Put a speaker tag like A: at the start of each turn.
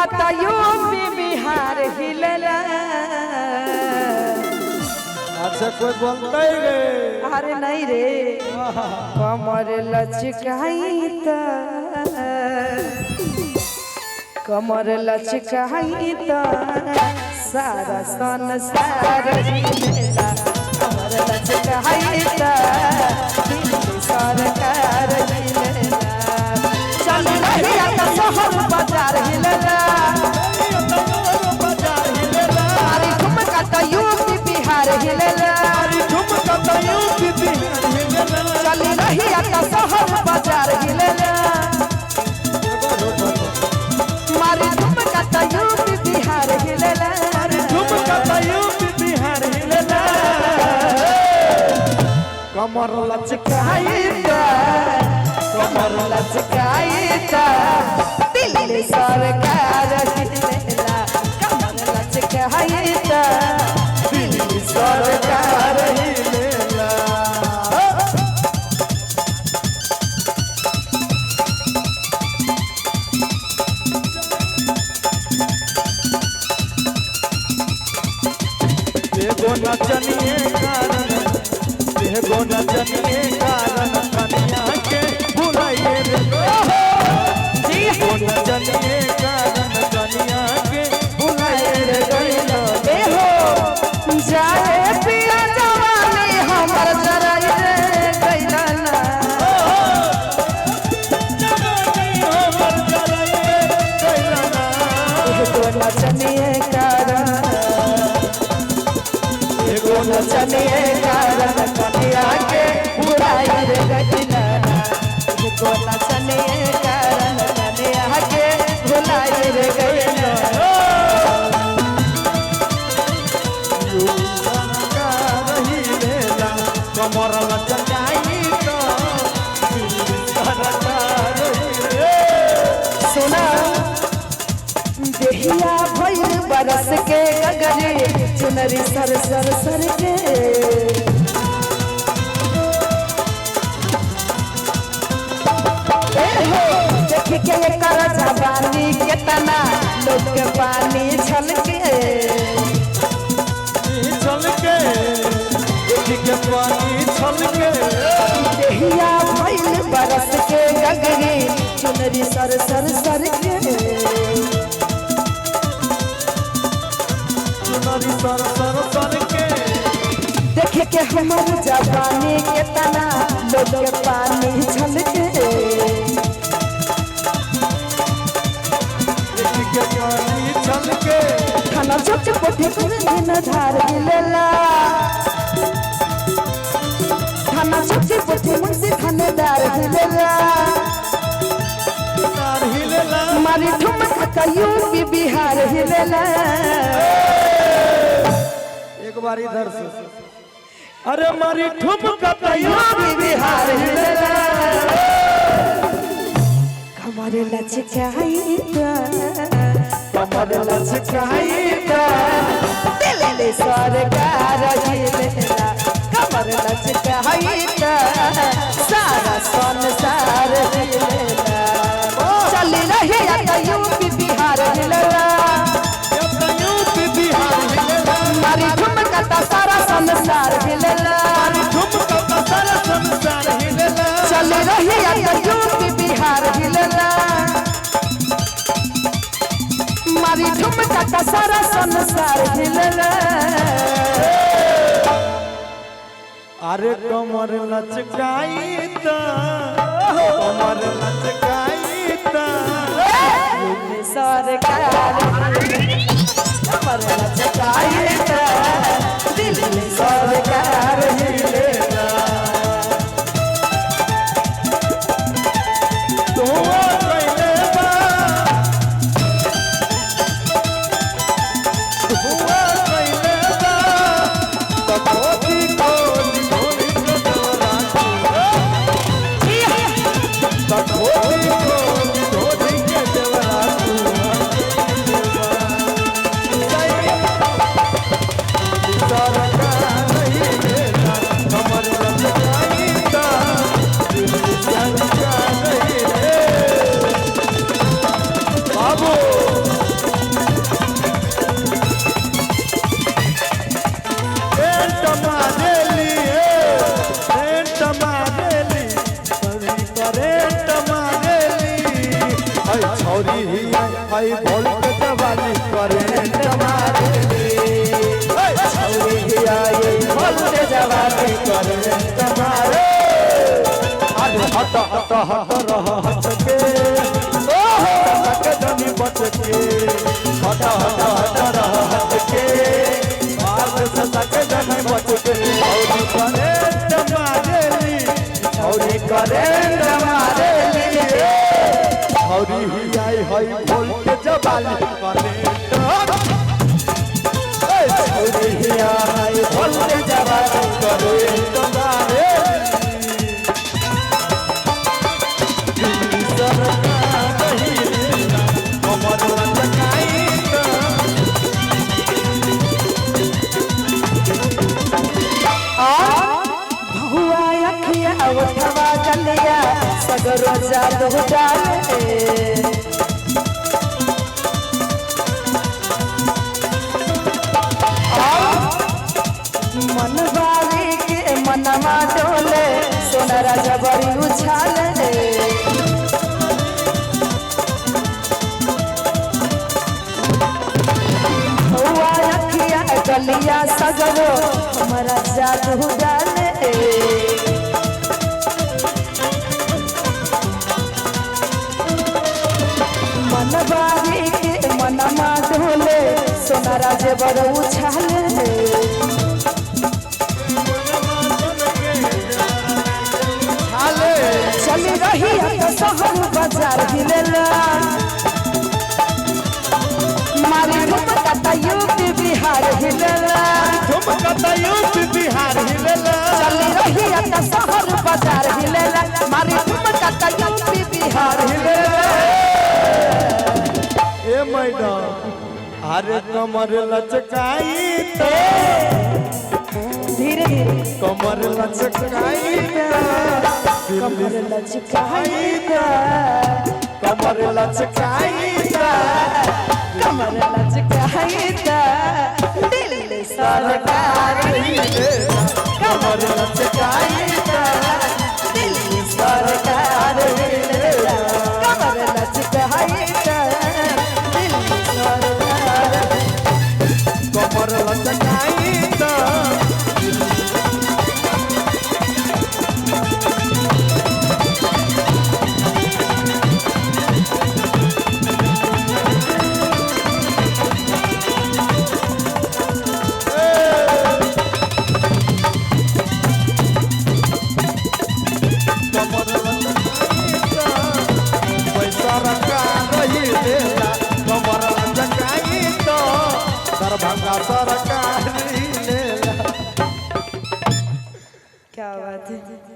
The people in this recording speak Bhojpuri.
A: ठुमका त यूपी बिहार हिलेला।
B: अच्छा कोई बोलता ही रे।
A: अरे नहीं रे कमर लचकाई त कमर लचकाई त सारा संसार हिलेला। कमर लचकाई त सरकार हिलेला। चल रही त शहर बाजार हिलेला। अरे ठुमका त यूपी बिहार हिलेला। चल रही त शहर बाजार हिलेला। मारी ठुमका त यूपी बिहार हिलेला।
B: कमर लचकाई
A: कमर लचकाई दिल्ली सरकार हिलेला। कमर लचकाई दिल्ली सरकार हिलेला।
B: नचनिए कारण कन्या के बुलाइए रे। नचनिए कारण कन्या के बुलाइए रे।
A: जाए पिया जवानी हमर जराई रे गइला ना। नचनिए कारण नचनिए कारण कन्या के बुराई रे गइला। नचनिए कारण कन्या के बुराई रे गइला।
B: कमर लचकाई
A: सुना देहिया भइल बरस के गगरे चुनरी सर सर सर के। देख के कर जवानी केतना लोग के पानी छलके
B: पानी छलके।
A: देहिया भइल बरस के गगरे चुनरी सर सर सर के। देख के हमर जवानी केतना लोग के पानी छलके। खाना छोट पोटे दिन धार हिलेला। खाना छोट पोटे मुंशी थानेदार हिलेला। मारी ठुमका त यूपी बिहार हिलेला।
B: एक बार इधर से अरे मारी ठुमका त
A: यूपी बिहार हिलेला। कमर लचकाई कमर लचकाई दिल्ली सरकार हिलेला। कमर लचकाई सारा संसार हिलेला। चल रही त यूपी बिहार हिलेला। मारी ठुमका त सारा संसार हिलेला। चल रही त यूपी बिहार हिलेला। मारी ठुमका त सारा संसार हिलेला।
B: अरे कमर लचकाई कमर लचकाई
A: सरकार कमर लचकाई दिल्ली सरकार हिलेला।
B: छौरी ही हाई वोल्टेज वाली करंट मारेली
A: छौरी ही आई वोल्टेज वाली करंट मारे
B: अरे हट हट हट रहा हट के तक जमी बच के हट हट हट रहा हट के बाल से तक जमी बच के छौरी करंट मारेली छौरी करंट मारेली छौरी ही आई हाई वोल्टेज वाली करंट
A: छौरी ही आई वोल्टेज वाली करंट मारे उठवा गलिया सगरो जादू डाले मनवारी के मनवा डोले सोनारा जबरी उछाले हुआ अखिया गलिया सगरो हमारा जादू डाले मनवारी के मनमा ढोले सोनारा जेबर उछाले चली रही तो शहर बाजार हिलेला मारी ठुमका यूपी बिहार हिलेला
B: बिहार हिलेला
A: चली रही तो शहर बाजार हिलेला मारी ठुमका यूपी बिहार हिलेला
B: ए मैडम अरे कमर लचकाई तो
A: धीरे धीरे
B: कमर लचकाई
A: कमर लचकाई
B: कमर लचकाई
A: कमर लचकाई दिल्ली सरकार
B: कमर लचकाई
A: दिल्ली सरकार कमर लचकाई दिल्ली सरकार
B: कमर लचकाई दरभंगा सरकार
A: क्या बात है।